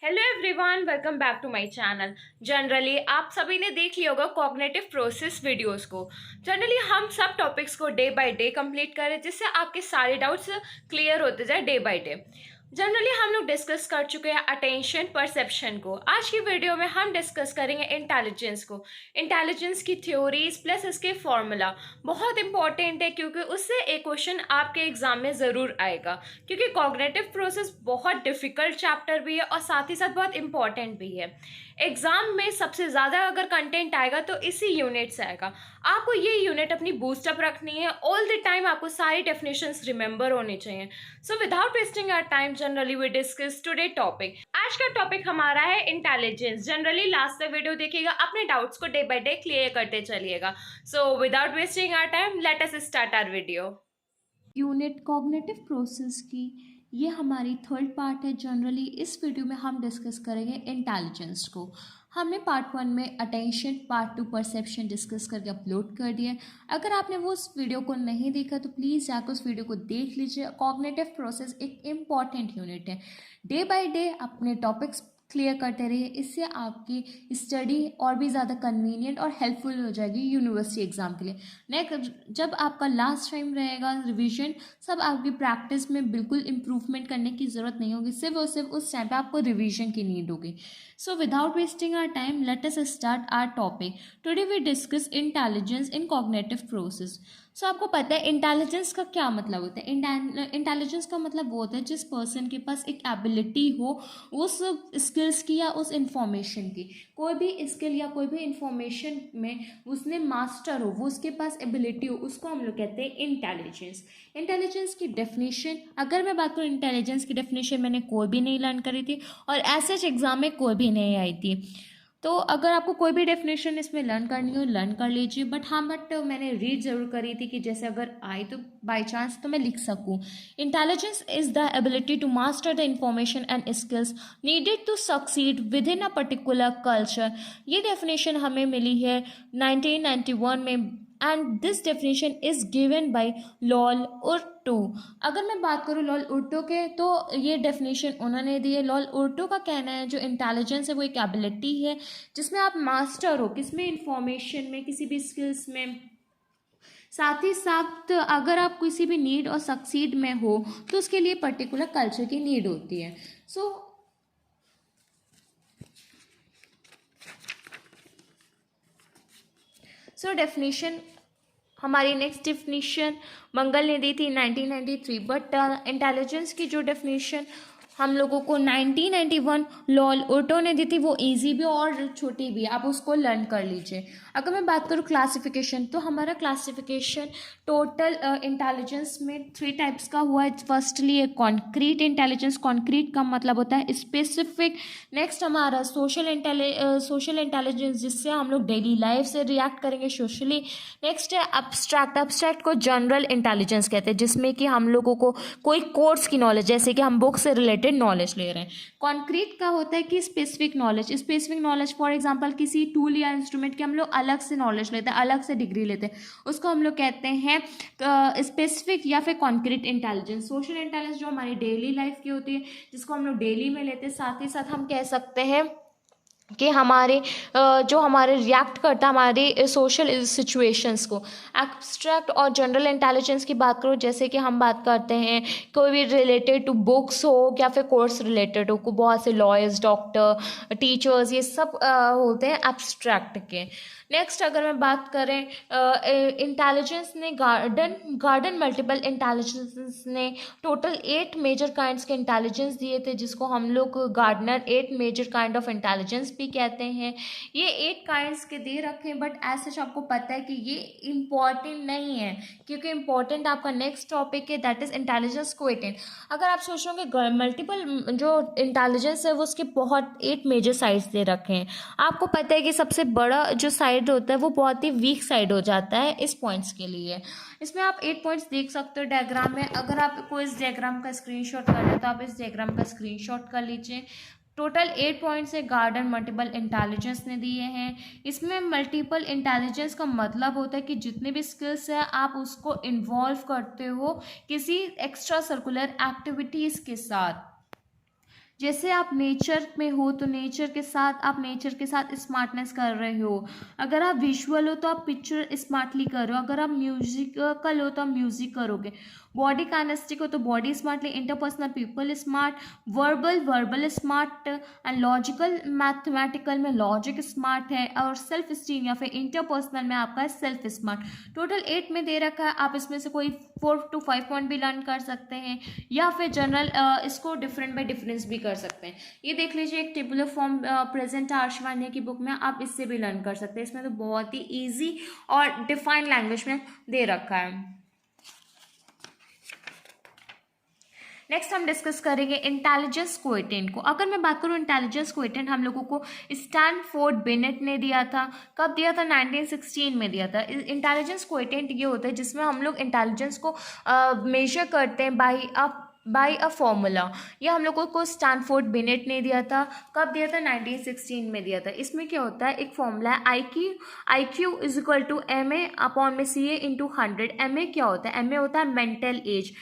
Hello everyone, welcome back to my channel. Generally आप सभी ने देख लिया होगा कॉग्निटिव प्रोसेस वीडियोस को। जनरली हम सब टॉपिक्स को डे बाय डे कंप्लीट करें जिससे आपके सारे डाउट्स क्लियर होते जाए डे बाय डे। जनरली हम लोग डिस्कस कर चुके हैं अटेंशन परसेप्शन को। आज की वीडियो में हम डिस्कस करेंगे इंटेलिजेंस को, इंटेलिजेंस की थ्योरीज प्लस इसके फॉर्मूला। बहुत इंपॉर्टेंट है क्योंकि उससे एक क्वेश्चन आपके एग्जाम में ज़रूर आएगा, क्योंकि कॉग्निटिव प्रोसेस बहुत डिफिकल्ट चैप्टर भी है और साथ ही साथ बहुत इंपॉर्टेंट भी है। एग्जाम में सबसे ज़्यादा अगर कंटेंट आएगा तो इसी यूनिट से आएगा। आपको ये यूनिट अपनी बूस्टअप रखनी है, ऑल द टाइम आपको सारी डेफिनेशंस रिमेंबर होनी चाहिए। So without wasting our time generally we discuss today topic. आज का टॉपिक हमारा है इंटेलिजेंस। जनरली लास्ट तक वीडियो देखिएगा, अपने डाउट्स को डे बाय डे क्लियर करते चलिएगा। So without wasting our time let us start our video. Unit cognitive process की ये हमारी थर्ड पार्ट है। जनरली इस वीडियो में हम डिस्कस करेंगे इंटेलिजेंस को। हमने पार्ट 1 में अटेंशन, पार्ट 2 परसेप्शन डिस्कस करके अपलोड कर दिया है। अगर आपने वो उस वीडियो को नहीं देखा तो प्लीज़ जाकर उस वीडियो को देख लीजिए। कॉग्निटिव प्रोसेस एक इम्पॉर्टेंट यूनिट है। डे बाय डे अपने टॉपिक्स क्लियर करते रहिए, इससे आपकी स्टडी और भी ज़्यादा कन्वीनियंट और हेल्पफुल हो जाएगी यूनिवर्सिटी एग्ज़ाम के लिए। नेक्स्ट जब आपका लास्ट टाइम रहेगा रिवीजन, सब आपकी प्रैक्टिस में बिल्कुल इम्प्रूवमेंट करने की ज़रूरत नहीं होगी, सिर्फ और सिर्फ उस टाइम पे आपको रिवीजन की नीड होगी। So without wasting our time let us start our topic. Today we discuss intelligence in cognitive process. So आपको पता है इंटेलिजेंस का क्या मतलब होता है। इंटेलिजेंस का मतलब वो होता है जिस पर्सन के पास एक एबिलिटी हो उस स्किल्स की या उस इंफॉर्मेशन की, कोई भी स्किल या कोई भी इंफॉर्मेशन में उसने मास्टर हो, वो उसके पास एबिलिटी हो, उसको हम लोग कहते हैं इंटेलिजेंस। इंटेलिजेंस की डेफिनेशन, अगर मैं बात करूँ इंटेलिजेंस की डेफिनेशन मैंने कोई भी नहीं लर्न करी थी और ऐसे एग्जाम में कोई भी नहीं आई थी। तो अगर आपको कोई भी डेफिनेशन इसमें लर्न करनी हो लर्न कर लीजिए, बट मैंने रीड ज़रूर करी थी कि जैसे अगर आए तो बाई चांस तो मैं लिख सकूँ। Intelligence is the ability to master the information and skills needed to succeed within a particular culture. ये डेफिनेशन हमें मिली है 1991 में and this definition is given by लॉल उर्टो। अगर मैं बात करूँ लॉल उर्टो के, तो ये डेफिनेशन उन्होंने दी है। लॉल उर्टो का कहना है जो इंटेलिजेंस है वो एक एबिलिटी है जिसमें आप मास्टर हो, किसमें, इंफॉर्मेशन में, किसी भी स्किल्स में। साथ ही साथ अगर आप किसी भी नीड और सक्सीड में हो तो उसके लिए पर्टिकुलर कल्चर की नीड होती है। सो डेफिनेशन, हमारी नेक्स्ट डेफिनेशन मंगल ने दी थी 1993, बट इंटेलिजेंस की जो डेफिनेशन हम लोगों को 1991 लॉल ओटो ने दी थी वो इजी भी और छोटी भी, आप उसको लर्न कर लीजिए। अगर मैं बात करूँ क्लासिफिकेशन, तो हमारा क्लासिफिकेशन टोटल इंटेलिजेंस में 3 टाइप्स का हुआ है। फर्स्टली है कॉन्क्रीट इंटेलिजेंस, कॉन्क्रीट का मतलब होता है स्पेसिफिक। नेक्स्ट हमारा सोशल इंटेलिजेंस, जिससे हम लोग डेली लाइफ से रिएक्ट करेंगे सोशली। नेक्स्ट है अब्स्ट्रैक्ट, अब्स्ट्रैक्ट को जनरल इंटेलिजेंस कहते हैं, जिसमें कि हम लोगों को कोई कोर्स की नॉलेज, जैसे कि हम बुक से रिलेटेड नॉलेज ले रहे हैं। कॉन्क्रीट का होता है कि specific knowledge, specific knowledge for example किसी टूल या इंस्ट्रूमेंट की हम लोग अलग से नॉलेज लेते हैं, अलग से डिग्री लेते हैं, उसको हम लोग कहते हैं स्पेसिफिक या फिर कॉन्क्रीट इंटेलिजेंस। सोशल इंटेलिजेंस जो हमारी डेली लाइफ की होती है, जिसको हम लोग डेली में लेते हैं। साथ ही साथ हम कह सकते हैं कि हमारे जो हमारे रिएक्ट करता है हमारे सोशल सिचुएशंस को। एब्स्ट्रैक्ट और जनरल इंटेलिजेंस की बात करो, जैसे कि हम बात करते हैं कोई भी रिलेटेड टू बुक्स हो या फिर कोर्स रिलेटेड हो, बहुत से लॉयर्स, डॉक्टर, टीचर्स, ये सब होते हैं एब्स्ट्रैक्ट के। नेक्स्ट अगर मैं बात करें इंटेलिजेंस ने गार्डन मल्टीपल इंटेलिजेंस ने टोटल 8 मेजर काइंड्स के इंटेलिजेंस दिए थे, जिसको हम लोग Gardner 8 major kind of intelligence भी कहते हैं। ये 8 काइंड्स के दे रखे हैं, बट एज सच आपको पता है कि ये इम्पॉर्टेंट नहीं है, क्योंकि इम्पॉर्टेंट आपका नेक्स्ट टॉपिक है, दैट इज इंटेलिजेंस क्वोटिएंट। अगर आप सोचोगे मल्टीपल जो इंटेलिजेंस है वो उसके बहुत 8 मेजर साइड्स दे रखे हैं। आपको पता है कि सबसे बड़ा जो साइड होता है वो बहुत ही वीक साइड हो जाता है इस पॉइंट्स के लिए। इसमें आप 8 पॉइंट्स देख सकते हो डायग्राम में। अगर आपको इस डायग्राम का स्क्रीनशॉट करना है तो आप इस डायग्राम का स्क्रीनशॉट कर लीजिए। टोटल 8 पॉइंट्स है गार्डन मल्टीपल इंटेलिजेंस ने दिए हैं। इसमें मल्टीपल इंटेलिजेंस का मतलब होता है कि जितने भी स्किल्स है आप उसको इन्वॉल्व करते हो किसी एक्स्ट्रा सर्कुलर एक्टिविटीज़ के साथ। जैसे आप नेचर में हो तो नेचर के साथ स्मार्टनेस कर रहे हो। अगर आप विजुअल हो तो आप पिक्चर स्मार्टली कर रहे हो। अगर आप म्यूजिकल हो तो आप म्यूजिक करोगे। बॉडी काइनेस्टिक हो तो body smartly, interpersonal people smart, verbal smart, and logical mathematical में लॉजिक स्मार्ट है, और सेल्फ स्टीम या फिर इंटरपर्सनल में आपका है सेल्फ स्मार्ट। टोटल 8 में दे रखा है, आप इसमें से कोई 4 to 5 पॉइंट भी लर्न कर सकते हैं, या फिर जनरल इसको डिफरेंट बाय डिफरेंस भी कर सकते हैं। ये देख लीजिए, एक टेबुलर फॉर्म प्रेजेंट है आर्शवानिया की बुक में, आप इससे भी लर्न कर सकते हैं। इसमें तो बहुत ही ईजी और डिफाइंड लैंग्वेज में दे रखा है। नेक्स्ट हम डिस्कस करेंगे इंटेलिजेंस कोएफिशिएंट को। अगर मैं बात करूँ इंटेलिजेंस कोएफिशिएंट, हम लोगों को स्टैनफोर्ड बिनेट ने दिया था। कब दिया था? 1916 में दिया था। इंटेलिजेंस कोएफिशिएंट ये होता है जिसमें हम लोग इंटेलिजेंस को मेजर करते हैं बाय अ फॉर्मूला। ये हम लोगों को स्टैनफोर्ड बिनेट ने दिया था। कब दिया था? 1916 में दिया था। इसमें क्या होता है, एक फॉर्मूला है IQ is equal to MA upon में CA इंटू 100। MA क्या होता है? MA होता है मेंटल एज।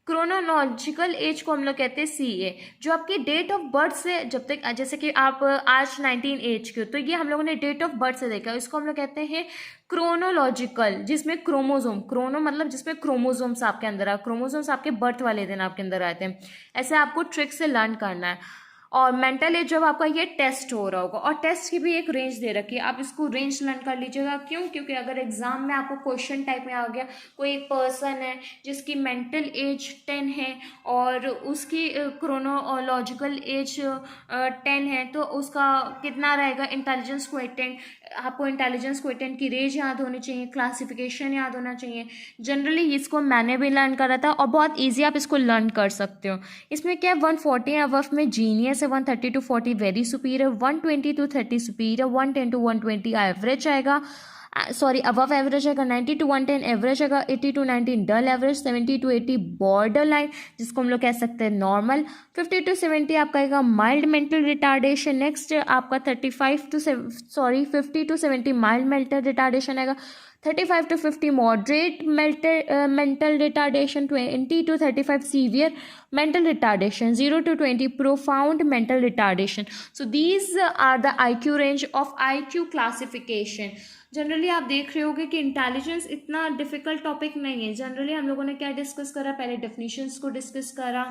क्रोनोलॉजिकल एज को हम लोग कहते हैं CA। जो आपकी डेट ऑफ बर्थ से जब तक, जैसे कि आप आज 19 एज के हो, तो ये हम लोगों ने डेट ऑफ बर्थ से देखा, इसको हम लोग कहते हैं क्रोनोलॉजिकल, जिसमें क्रोनो मतलब जिसमें क्रोमोजोम्स आपके अंदर आए, क्रोमोजोम्स आपके बर्थ वाले दिन आपके अंदर आते हैं। ऐसे आपको ट्रिक से लर्न करना है। और मेंटल एज जब आपका ये टेस्ट हो रहा होगा, और टेस्ट की भी एक रेंज दे रखी है, आप इसको रेंज लर्न कर लीजिएगा। क्यों? क्योंकि अगर एग्जाम में आपको क्वेश्चन टाइप में आ गया, कोई एक पर्सन है जिसकी मेंटल एज 10 है और उसकी क्रोनोलॉजिकल एज 10 है, तो उसका कितना रहेगा इंटेलिजेंस कोएफिशिएंट। आपको इंटेलिजेंस कोएफिशिएंट की रेंज याद होनी चाहिए, क्लासिफिकेशन याद होना चाहिए। जनरली इसको मैंने भी लर्न करा था और बहुत ईजी आप इसको लर्न कर सकते हो। इसमें क्या है, 140 अबव में genius, 130 to 40 very superior, 120 to 30 superior, 110 to 120 average आएगा, अबव एवरेज आएगा, 90 to 110 एवरेज आएगा, 80 to 90 dull average, 70 to 80 border line जिसको हम लोग कह सकते हैं नॉर्मल, 50 to 70 आपका आएगा माइल्ड मेंटल रिटार्डेशन। नेक्स्ट आपका 50 to 70 माइल्ड मेंटल रिटार्डेशन आएगा, 35 to 50 moderate mental retardation, 20 to 35 severe mental retardation, 0 to 20 profound mental retardation. So these are the IQ range of IQ classification. Generally आप देख रहे होगे कि intelligence इतना difficult topic नहीं है। जनरली हम लोगों ने क्या डिस्कस करा, पहले डेफिनेशंस को डिस्कस करा।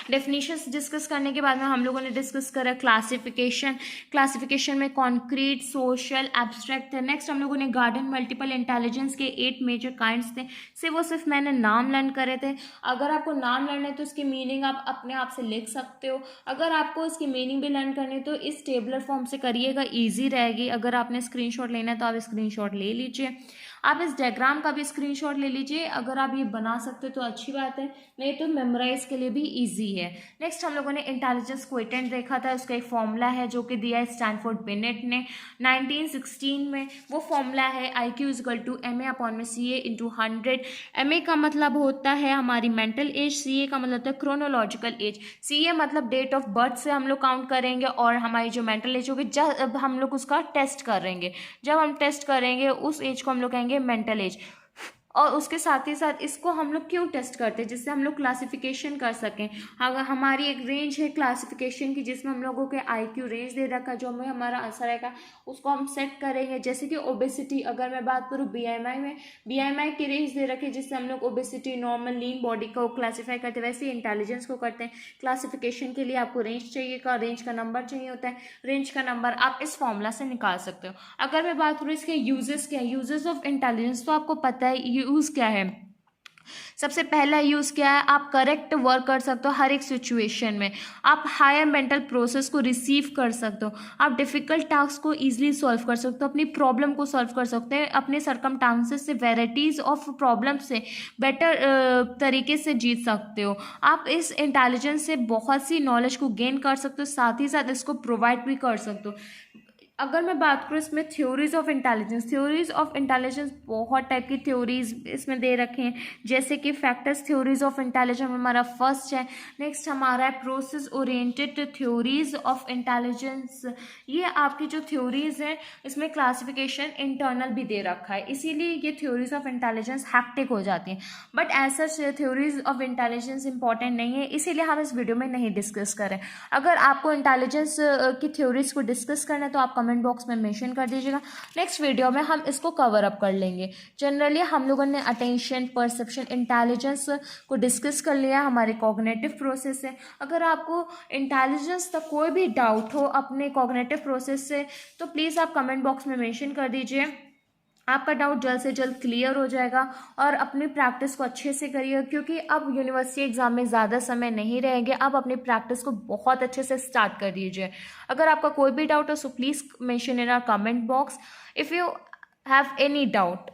डेफिनेशंस डिस्कस करने के बाद में हम लोगों ने डिस्कस करा क्लासिफिकेशन में कॉन्क्रीट, सोशल, एब्स्ट्रैक्ट है। नेक्स्ट हम लोगों ने गार्डन मल्टीपल इंटेलिजेंस के 8 मेजर काइंड्स थे, वो सिर्फ मैंने नाम लर्न करे थे। अगर आपको नाम लर्न है तो इसकी मीनिंग आप अपने आप से लिख सकते हो। अगर आपको इसकी मीनिंग भी लर्न करनी है तो इस टेबलर फॉर्म से करिएगा, ईजी रहेगी। अगर आपने स्क्रीनशॉट लेना है तो आप स्क्रीनशॉट ले लीजिए। आप इस डायग्राम का भी स्क्रीनशॉट ले लीजिए। अगर आप ये बना सकते हो तो अच्छी बात है, नहीं तो मेमोराइज के लिए भी इजी है। नेक्स्ट हम लोगों ने इंटेलिजेंस कोएफिशिएंट देखा था, उसका एक फॉर्मूला है जो कि दिया है स्टैनफोर्ड बिनेट ने 1916 में। वो फॉर्मूला है IQ is equal to MA upon में CA इंटू 100। MA का मतलब होता है हमारी मेंटल एज, CA का मतलब होता है क्रोनोलॉजिकल एज। CA मतलब डेट ऑफ बर्थ से हम लोग काउंट करेंगे, और हमारी जो मेंटल एज होगी जब हम लोग उसका टेस्ट करेंगे, जब हम टेस्ट करेंगे उस एज को हम लोग कहेंगे मेंटल एज। और उसके साथ ही साथ इसको हम लोग क्यों टेस्ट करते हैं, जिससे हम लोग क्लासिफिकेशन कर सकें। अगर हमारी एक रेंज है क्लासिफिकेशन की जिसमें हम लोगों के IQ रेंज दे रखा है, जो हमें हमारा आंसर आएगा उसको हम सेट करेंगे। जैसे कि ओबेसिटी, अगर मैं बात करूँ BMI में, BMI की रेंज दे रखी है जिससे हम लोग ओबेसिटी, नॉर्मल, लीन बॉडी को क्लासीफाई करते हैं। वैसे ही इंटेलिजेंस को करते हैं। क्लासिफिकेशन के लिए आपको रेंज चाहिए, रेंज का नंबर चाहिए होता है। रेंज का नंबर आप इस फॉर्मूला से निकाल सकते हो। अगर मैं बात करूँ इसके यूजेस क्या है, यूजेस ऑफ इंटेलिजेंस, तो आपको पता है यूज़ क्या है। सबसे पहला यूज़ क्या है, आप करेक्ट वर्क कर सकते हो हर एक सिचुएशन में। आप हायर मेंटल प्रोसेस को रिसीव कर सकते हो। आप डिफ़िकल्ट टास्क को ईजिली सॉल्व कर सकते हो, अपनी प्रॉब्लम को सॉल्व कर सकते हैं, अपने सरकमस्टांसेस से, वेराइटीज़ ऑफ प्रॉब्लम से बेटर तरीके से जीत सकते हो। आप इस इंटेलिजेंस से बहुत सी नॉलेज को गेन कर सकते हो, साथ ही साथ इसको प्रोवाइड भी कर सकते हो। अगर मैं बात करूँ इसमें थ्योरीज ऑफ इंटेलिजेंस बहुत टाइप की थ्योरीज इसमें दे रखे हैं, जैसे कि फैक्टर्स थ्योरीज ऑफ इंटेलिजेंस हमारा फर्स्ट है। नेक्स्ट हमारा है process oriented theories of intelligence. ये आपकी जो थ्योरीज हैं इसमें क्लासिफिकेशन इंटरनल भी दे रखा है, इसीलिए ये थ्योरीज ऑफ इंटेलिजेंस हैक्टिक हो जाती हैं। But as such theories of intelligence important नहीं है, इसीलिए हम इस वीडियो में नहीं डिस्कस करें। अगर आपको इंटेलिजेंस की थ्योरीज को डिस्कस करना है तो आप कमेंट बॉक्स में मेंशन कर दीजिएगा, नेक्स्ट वीडियो में हम इसको कवर अप कर लेंगे। जनरली हम लोगों ने अटेंशन, परसेप्शन, इंटेलिजेंस को डिस्कस कर लिया, हमारे कॉग्निटिव प्रोसेस से। अगर आपको इंटेलिजेंस तक कोई भी डाउट हो अपने कॉग्निटिव प्रोसेस से तो प्लीज़ आप कमेंट बॉक्स में मेंशन कर दीजिए, आपका डाउट जल्द से जल्द क्लियर हो जाएगा। और अपनी प्रैक्टिस को अच्छे से करिए, क्योंकि अब यूनिवर्सिटी एग्जाम में ज़्यादा समय नहीं रहेंगे। आप अपनी प्रैक्टिस को बहुत अच्छे से स्टार्ट कर दीजिए। अगर आपका कोई भी डाउट हो so please mention in our comment box if you have any doubt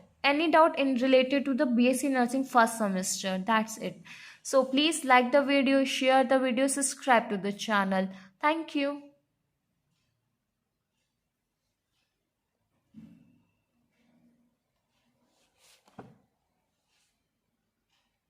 in related to the BSc Nursing first semester. That's it. So please like the video, share the video, subscribe to the channel. Thank you.